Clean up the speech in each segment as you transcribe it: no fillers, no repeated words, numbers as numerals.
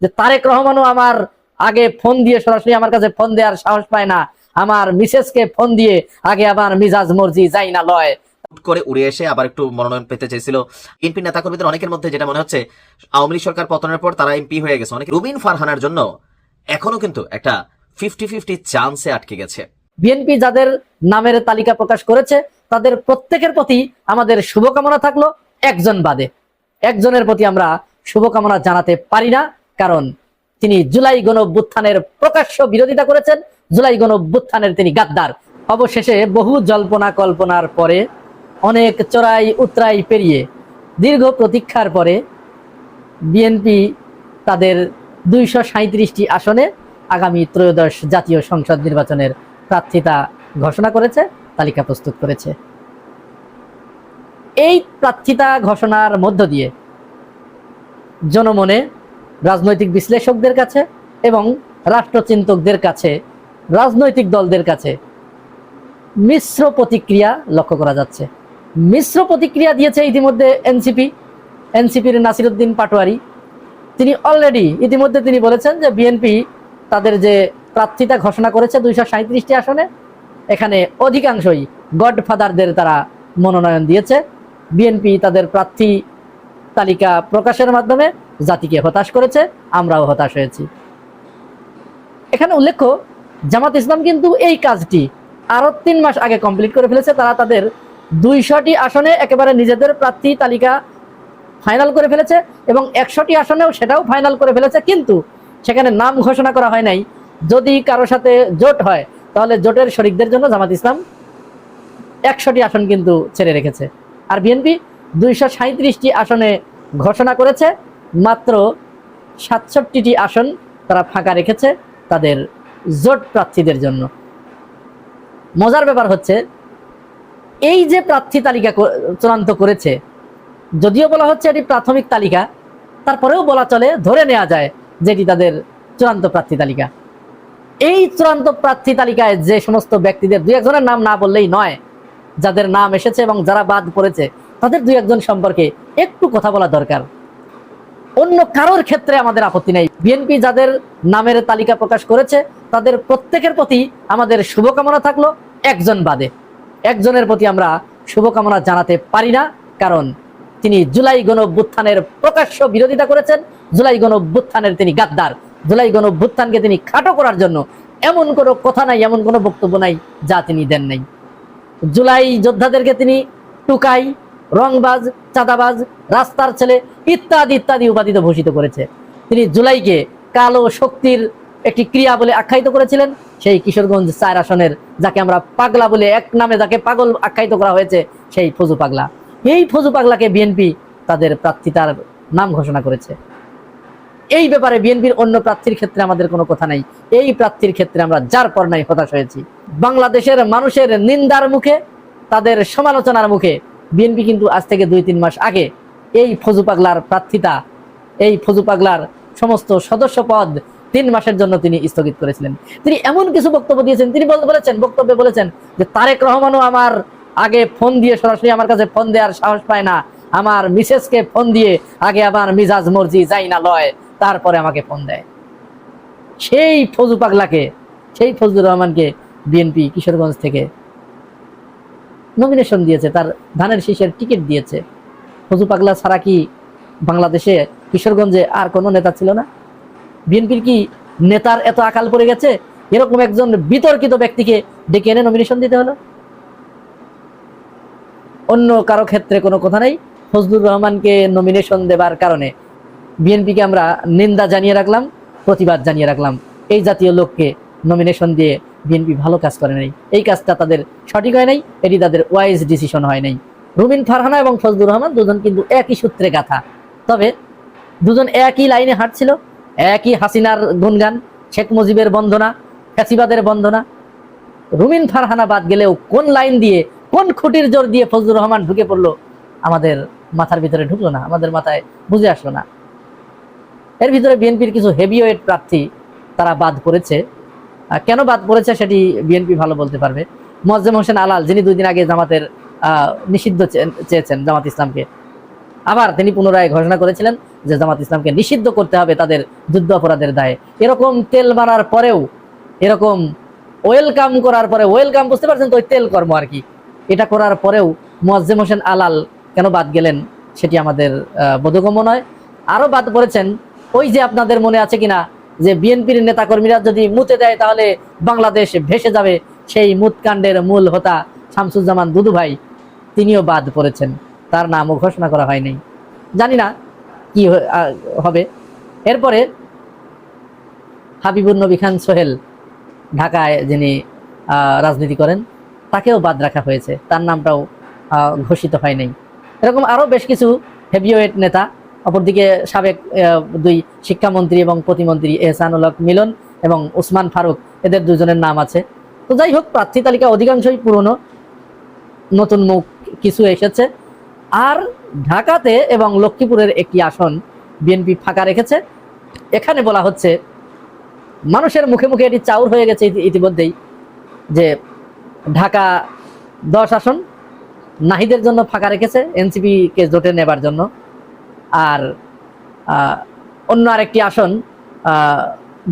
যে তারেক রহমানও আমার আগে ফোন দিয়ে সরাসরি আমার কাছে ফোন দেওয়ার সাহস পায় না, আমার মিসেসকে ফোন দিয়ে আগে আমার মিজাজ মর্জি যাই না লয় করে উড়ে এসে আবার একটু মনোনয়ন পেতে চেয়েছিল। বিএনপি নেতাকর্মীদের অনেকের মধ্যে যেটা মনে হচ্ছে, আওয়ামী লীগ সরকার পতনের পর তারা এমপি হয়ে গেছে, অনেকে রুবিন ফারহানার জন্য এখনো কিন্তু একটা 50-50 চান্সে আটকে গেছে। বিএনপি যাদের নামের তালিকা প্রকাশ করেছে তাদের প্রত্যেকের প্রতি আমাদের শুভকামনা থাকলো, একজন বাদে। একজনের প্রতি আমরা শুভকামনা জানাতে পারি না, কারণ তিনি জুলাই গণঅভ্যুত্থানের প্রকাশ্য বিরোধিতা করেছেন, জুলাই গণঅভ্যুত্থানের তিনি গাদ্দার। অবশেষে বহু জল্পনা কল্পনার পরে, অনেক চড়াই উতরাই পেরিয়ে, দীর্ঘ প্রতীক্ষার পরে বিএনপি তাদের 237টি আসনে আগামী ত্রয়োদশ জাতীয় সংসদ নির্বাচনের প্রার্থিতা ঘোষণা করেছে, তালিকা প্রস্তুত করেছে। এই প্রার্থিতা ঘোষণার মধ্য দিয়ে জনমনে, রাজনৈতিক বিশ্লেষকদের কাছে এবং রাষ্ট্রচিন্তকদের কাছে, রাজনৈতিক দলদের কাছে মিশ্র প্রতিক্রিয়া লক্ষ্য করা যাচ্ছে। মিশ্র প্রতিক্রিয়া দিয়েছে ইতিমধ্যে এনসিপির নাসিরউদ্দিন পাটোয়ারি। তিনি অলরেডি ইতিমধ্যে তিনি বলেছেন যে বিএনপি তাদের যে প্রার্থিতা ঘোষণা করেছে 237টি আসনে, এখানে অধিকাংশই গডফাদারদের তারা মনোনয়ন দিয়েছে। বিএনপি তাদের প্রার্থী তালিকা প্রকাশের মাধ্যমে জাতিকে হতাশ করেছে, আমরাও হতাশ হয়েছি। এখানে উল্লেখ্য, জামাত ইসলাম কিন্তু এই কাজটি আরো 3 মাস আগে কমপ্লিট করে ফেলেছে। তারা তাদের 200টি আসনে একেবারে নিজেদের প্রার্থী তালিকা ফাইনাল করে ফেলেছে এবং 100টি আসনেও সেটাও ফাইনাল করে ফেলেছে, কিন্তু সেখানে নাম ঘোষণা করা হয় নাই। যদি কারো সাথে জোট হয় তাহলে জোটের শরিকদের জন্য জামাত ইসলাম 100টি আসন কিন্তু ছেড়ে রেখেছে। আর বিএনপি 237টি আসনে ঘোষণা করেছে, মাত্র 67টি আসন তারা ফাঁকা রেখেছে তাদের জোট প্রার্থীদের জন্য। মজার ব্যাপার হচ্ছে, এই যে প্রার্থী তালিকা চূড়ান্ত করেছে, যদিও বলা হচ্ছে এটি প্রাথমিক তালিকা, তারপরেও বলা চলে, ধরে নেওয়া যায় যেটি তাদের চূড়ান্ত প্রার্থী তালিকা। এই চূড়ান্ত প্রার্থী তালিকায় যে সমস্ত ব্যক্তিদের 2-1জনের নাম না বললেই নয়, যাদের নাম এসেছে এবং যারা বাদ পড়েছে তাদের 2-1জন সম্পর্কে একটু কথা বলা দরকার। অন্য কারোর ক্ষেত্রে আমাদের আপত্তি নেই, বিএনপি যাদের নামের তালিকা প্রকাশ করেছে তাদের প্রত্যেকের প্রতি আমাদের শুভকামনা থাকলো, একজন বাদে। একজনের প্রতি আমরা শুভকামনা জানাতে পারি না, কারণ তিনি জুলাই গণঅভ্যুত্থানের প্রকাশ্য বিরোধিতা করেছেন, জুলাই গণঅভ্যুত্থানের তিনি গাদ্দার। জুলাই গণঅভ্যুত্থানকে তিনি খাটো করার জন্য এমন কোনো কথা নাই, এমন কোনো বক্তব্য নাই যা তিনি দেন নাই। জুলাই যোদ্ধাদেরকে তিনি টুকাই, রংবাজ, চাঁদাবাজ, রাস্তার ছেলে ইত্যাদি ইত্যাদি উপাধিতে ভূষিত করেছে। তিনি জুলাইকে কালো শক্তির একটি ক্রিয়া বলে আখ্যায়িত করেছিলেন। সেই কিশোরগঞ্জ 4 আসনের যাকে আমরা পাগলা বলে, এক নামে যাকে পাগল আখ্যায়িত করা হয়েছে, সেই ফজু পাগলা, এই ফজু পাগলাকে বিএনপি তাদের প্রার্থিতার নাম ঘোষণা করেছে। এই ব্যাপারে বিএনপির অন্য প্রার্থীর ক্ষেত্রে আমাদের কোনো কথা নাই, এই প্রার্থীর ক্ষেত্রে আমরা যার পর নাই হতাশ হয়েছি। বাংলাদেশের মানুষের নিন্দার মুখে, তাদের সমালোচনার মুখে বিএনপি কিন্তু আজ থেকে 2-3 মাস আগে এই ফজু পাগলার প্রার্থিতা, এই ফজু পাগলার সমস্ত সদস্য পদ 3 মাসের জন্য তিনি স্থগিত করেছিলেন। তিনি এমন কিছু বক্তব্য দিয়েছেন, তিনি বক্তব্যে বলেছেন যে তারেক রহমানও আমার আগে ফোন দিয়ে সরাসরি আমার কাছে ফোন দেওয়ার সাহস পায় না, আমার মিসেসকে ফোন দিয়ে আগে আমার মিজাজ মর্জি যাই না লয়, তারপরে আমাকে ফোন দেয়। সেই ফজু পাগলাকে, সেই ফজলুর রহমানকে বিএনপি কিশোরগঞ্জ থেকে নমিনেশন দিয়েছে, তার ধানের শীষের টিকিট দিয়েছে। ফজু পাগলা ছাড়া কি বাংলাদেশে কিশোরগঞ্জে আর কোনো নেতা ছিল না? বিএনপির কি নেতার এত আকাল পড়ে গেছে এরকম একজন বিতর্কিত ব্যক্তিকে ডেকে এনে নমিনেশন দিতে হলো? অন্য কারো ক্ষেত্রে কোনো কথা নাই, ফজলুর রহমানকে নমিনেশন দেবার কারণে বিএনপিকে আমরা নিন্দা জানিয়ে রাখলাম, প্রতিবাদ জানিয়ে রাখলাম। এই জাতীয় লোককে নমিনেশন দিয়ে বিএনপি ভালো কাজ করে নাই, এই কাজটা তাদের সঠিক হয় নাই, এটি তাদের ওয়াইজ ডিসিশন হয় নাই। রুমিন ফারহানা এবং ফজলুর রহমান দুজন কিন্তু একই সূত্রে গাথা, তবে দুজন একই লাইনে হাঁটছিল, একই হাসিনার গুণগান, শেখ মুজিবের বন্দনা, ফ্যাসিবাদের বন্দনা। রুমিন ফারহানা বাদ গেলেও কোন লাইন দিয়ে, কোন খুঁটির জোর দিয়ে ফজলুর রহমান ঢুকে পড়লো আমাদের মাথার ভিতরে ঢুকলো না, আমাদের মাথায় বুঝে আসলো না। এর ভিতরে বিএনপির কিছু হেভিওয়েট প্রার্থী তারা বাদ পড়েছে। কেন বাদ পড়েছে সেটি বিএনপি ভালো বলতে পারবে। মোয়াজ্জেম হোসেন আলাল, যিনি 2 দিন আগে জামাতের নিষিদ্ধ চেয়েছেন, জামাত ইসলামকে, আবার তিনি পুনরায় ঘোষণা করেছিলেন যে জামাত ইসলামকে নিষিদ্ধ করতে হবে তাদের যুদ্ধ অপরাধের দায়ে। এরকম তেল মারার পরেও, এরকম ওয়েলকাম করার পরে, ওয়েলকাম বুঝতে পারছেন তো, ওই তেল কর্ম আর কি, এটা করার পরেও মুয়াজ্জেম হোসেন আলাল কেন বাদ গেলেন সেটি আমাদের বোধগম্য নয়। আরো বাদ পড়েছেন ওই যে আপনাদের মনে আছে কিনা যে বিএনপির নেতাকর্মীরা যদি মুতে দেয় তাহলে বাংলাদেশ ভেসে যাবে, সেই মুতকাণ্ডের মূল হোতা শামসুজ্জামান দুদু ভাই, তিনিও বাদ পড়েছেন, তার নামও ঘোষণা করা হয়নি। জানি না কি হবে। এরপরে হাবিবুর নবী খান সোহেল, ঢাকায় যিনি রাজনীতি করেন, তাকেও বাদ রাখা হয়েছে, তার নামটাও ঘোষিত হয় নাই। এরকম আরো বেশ কিছু হেভিওয়েট নেতা, অপরদিকে সাবেক দুই শিক্ষামন্ত্রী এবং প্রতিমন্ত্রী এহসানুল হক মিলন এবং ওসমান ফারুক, এদের দুজনের নাম আছে। তো যাই হোক, প্রার্থী তালিকা অধিকাংশই পুরনো, নতুন মুখ কিছু এসেছে। আর ঢাকাতে এবং লক্ষ্মীপুরের একটি আসন বিএনপি ফাঁকা রেখেছে। এখানে বলা হচ্ছে, মানুষের মুখে মুখে এটি চাউর হয়ে গেছে ইতিমধ্যেই, যে ঢাকা 10 আসন নাহিদের জন্য ফাঁকা রেখেছে এনসিপি কে জোটে নেবার জন্য। আর অন্য আরেকটি আসন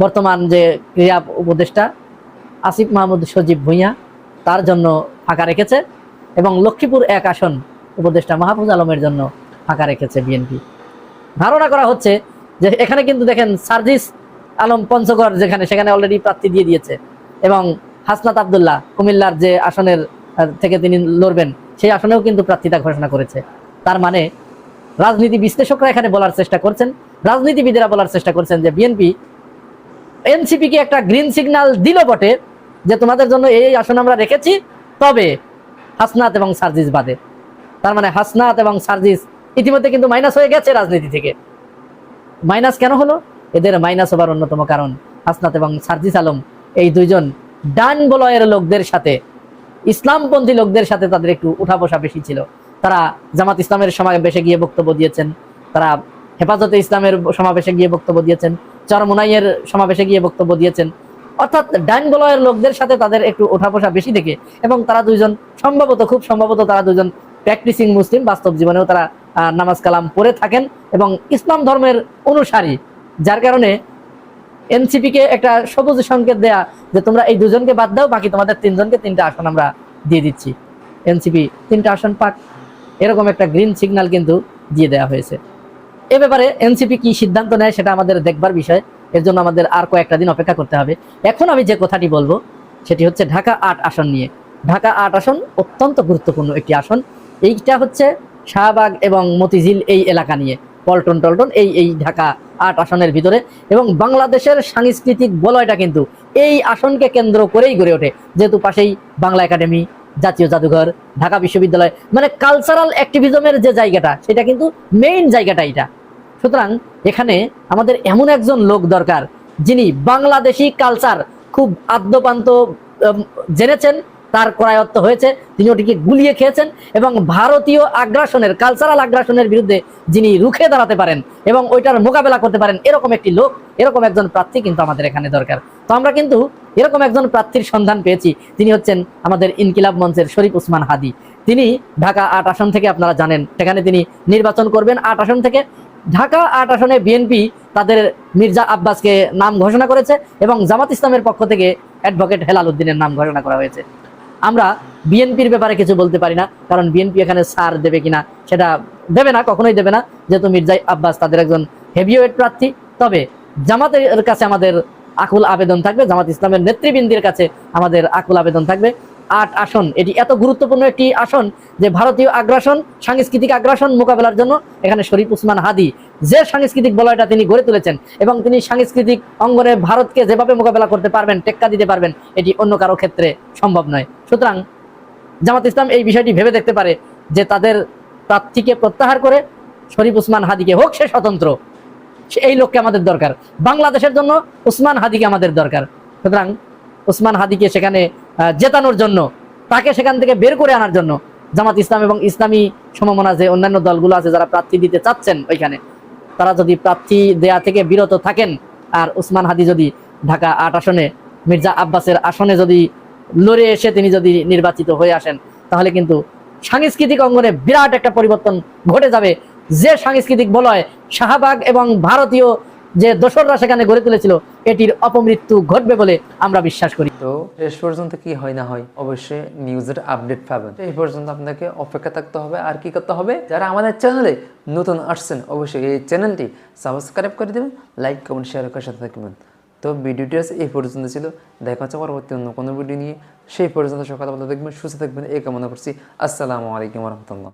বর্তমান যে ক্রীড়া উপদেষ্টা আসিফ মাহমুদ সজীব ভুঁইয়া, তার জন্য ফাঁকা রেখেছে। এবং লক্ষ্মীপুর 1 আসন উপদেষ্টা মাহফুজ আলমের জন্য ফাঁকা রেখেছে বিএনপি। ধারণা করা হচ্ছে যে এখানে কিন্তু দেখেন সার্জিস আলম পঞ্চগড় যেখানে, সেখানে অলরেডি প্রার্থী দিয়ে দিয়েছে, এবং হাসনাত আব্দুল্লাহ কুমিল্লার যে আসনের থেকে তিনি লড়বেন সেই আসনেও কিন্তু প্রার্থিতা ঘোষণা করেছে। তার মানে রাজনীতি বিশ্লেষকরা এখানে বলার চেষ্টা করছেন, রাজনীতিবিদেরা বলার চেষ্টা করছেন যে বিএনপি এনসিপিকে একটা গ্রিন সিগন্যাল দিল বটে, যে তোমাদের জন্য এই আসন আমরা রেখেছি, তবে হাসনাত এবং সার্জিস বাদে। তার মানে হাসনাত এবং সার্জিস ইতিমধ্যে কিন্তু মাইনাস হয়ে গেছে রাজনীতি থেকে। মাইনাস কেন হলো? এদের মাইনাস হবার অন্যতম কারণ হাসনাত এবং সার্জিস আলম, এই দুইজন ডান বলয়ের লোকদের সাথে, ইসলামপন্থী লোকদের সাথে তাদের একটু উঠা বসা বেশি ছিল। তারা জামাত ইসলামের সমাবেশে গিয়ে বক্তব্য দিয়েছেন, তারা হেফাজতে ইসলামের সমাবেশে গিয়ে বক্তব্য দিয়েছেন, চরমোনাইয়ের সমাবেশে গিয়ে বক্তব্য দিয়েছেন। অর্থাৎ ডান বলয়ের লোকদের সাথে তাদের একটু ওঠা বসা বেশি দেখে, এবং তারা দুইজন সম্ভবত, খুব সম্ভবত তারা দুজন প্র্যাকটিসিং মুসলিম, বাস্তব জীবনেও তারা নামাজ কালাম পড়ে থাকেন এবং ইসলাম ধর্মের অনুসারী, যার কারণে এনসিপিকে একটা সবুজ সংকেত দেয়া যে তোমরা এই দুজনকে বাদ দাও, বাকি তোমাদের 3 জনকে 3টা আসন আমরা দিয়ে দিচ্ছি, এনসিপি 3টা আসন পাক, এরকম একটা গ্রিন সিগন্যাল কিন্তু দিয়ে দেওয়া হয়েছে। এ ব্যাপারে এনসিপি কি সিদ্ধান্ত নেয় সেটা আমাদের দেখবার বিষয়, এর জন্য আমাদের আর কয়েকটা দিন অপেক্ষা করতে হবে। এখন আমি যে কথাটি বলবো সেটি হচ্ছে ঢাকা 8 আসন নিয়ে। ঢাকা 8 আসন অত্যন্ত গুরুত্বপূর্ণ একটি আসন। এইটা হচ্ছে শাহবাগ এবং মতিঝিল এই এলাকা নিয়ে, পল্টন টল্টন এই ঢাকা 8 আসনের ভিতরে, এবং বাংলাদেশের সাংস্কৃতিক বলয়টা কিন্তু এই আসনকে কেন্দ্র করেই গড়ে ওঠে, যেহেতু পাশেই বাংলা একাডেমি, জাতীয় জাদুঘর, ঢাকা বিশ্ববিদ্যালয়, মানে কালচারাল অ্যাক্টিভিজমের যে জায়গাটা, সেটা কিন্তু মেইন জায়গাটা এটা। সুতরাং এখানে আমাদের এমন একজন লোক দরকার যিনি বাংলাদেশি কালচার খুব আদ্যপান্ত জেনেছেন, তার ক্রয়ায়ত্ত হয়েছে, তিনি ওটিকে গুলিয়ে খেয়েছেন, এবং ভারতীয় আগ্রাসনের, কালচারাল আগ্রাসনের বিরুদ্ধে যিনি রুখে দাঁড়াতে পারেন এবং ওইটার মোকাবেলা করতে পারেন, এরকম একটি লোক, এরকম একজন প্রার্থী কিন্তু আমাদের এখানে দরকার। তো আমরা কিন্তু এরকম একজন প্রার্থীর সন্ধান পেয়েছি। তিনি হচ্ছেন আমাদের ইনকিলাব মঞ্চের শরীফ ওসমান হাদি। তিনি ঢাকা 8 আসন থেকে, আপনারা জানেন, সেখানে তিনি নির্বাচন করবেন 8 আসন থেকে। ঢাকা 8 আসনে বিএনপি তাদের মির্জা আব্বাসকে নাম ঘোষণা করেছে এবং জামাত ইসলামের পক্ষ থেকে অ্যাডভোকেট হেলাল উদ্দিনের নাম ঘোষণা করা হয়েছে। আমরা বিএনপির ব্যাপারে কিছু বলতে পারি না, কারণ বিএনপি এখানে ছাড় দেবে কিনা, সেটা দেবে না, কখনোই দেবে না, যেহেতু মির্জা আব্বাস তাদের একজন হেভিওয়েট প্রার্থী। তবে জামাতের কাছে আমাদের আকুল আবেদন থাকবে, জামাত ইসলামের নেতৃবৃন্দের কাছে আমাদের আকুল আবেদন থাকবে। 8 আসন, এটি এত গুরুত্বপূর্ণ একটি আসন যে ভারতীয় আগ্রাসন, সাংস্কৃতিক আগ্রাসন মোকাবেলার জন্য এখানে শরীফ ওসমান হাদি যে সাংস্কৃতিক বলয়টা তিনি গড়ে তুলেছেন, এবং তিনি সাংস্কৃতিক অঙ্গনে ভারতকে যেভাবে মোকাবেলা করতে পারবেন, টেক্কা দিতে পারবেন, এটি অন্য কারো ক্ষেত্রে সম্ভব নয়। সুতরাং জামাত ইসলাম এই বিষয়টি ভেবে দেখতে পারে যে তাদের প্রার্থীকে প্রত্যাহার করে শরীফ ওসমান হাদিকে, হোক সে স্বতন্ত্র, এই লোককে আমাদের দরকার, বাংলাদেশের জন্য ওসমান হাদিকে আমাদের দরকার। সুতরাং ওসমান হাদিকে সেখানে জেতানোর জন্য, তাকে সেখান থেকে বের করে আনার জন্য জামাত ইসলাম এবং ইসলামী সমমনা যে অন্যান্য দলগুলো আছে যারা প্রার্থী দিতে চাচ্ছেন ওইখানে, তারা যদি প্রার্থী দেয়া থেকে বিরত থাকেন, আর ওসমান হাদি যদি ঢাকা 8 আসনে মির্জা আব্বাসের আসনে যদি লড়ে এসে তিনি যদি নির্বাচিত হয়ে আসেন, তাহলে কিন্তু সাংস্কৃতিক অঙ্গনে বিরাট একটা পরিবর্তন ঘটে যাবে। যে সাংস্কৃতিক বলয় শাহবাগ এবং ভারতীয় যে দোসররা সেখানে গড়ে তুলেছিল, এটির অপমৃত্যু ঘটবে বলে আমরা বিশ্বাস করি। তো শেষ পর্যন্ত কি হয় না হয় অবশ্যই নিউজের আপডেট পাবেন। এই পর্যন্ত আপনাকে অপেক্ষা থাকতে হবে। আর কি করতে হবে, যারা আমাদের চ্যানেলে নতুন আসছেন অবশ্যই এই চ্যানেলটি সাবস্ক্রাইব করে দেবেন, লাইক কমেন্ট শেয়ার করে সাথে থাকবেন। তো ভিডিওটি এই পর্যন্ত ছিল, দেখা হচ্ছে পরবর্তী অন্য কোনো ভিডিও নিয়ে। সেই পর্যন্ত সকালবেলা দেখবেন, সুস্থ থাকবেন এই কামনা করছি। আসসালামু আলাইকুম রহমতুল্লাহ।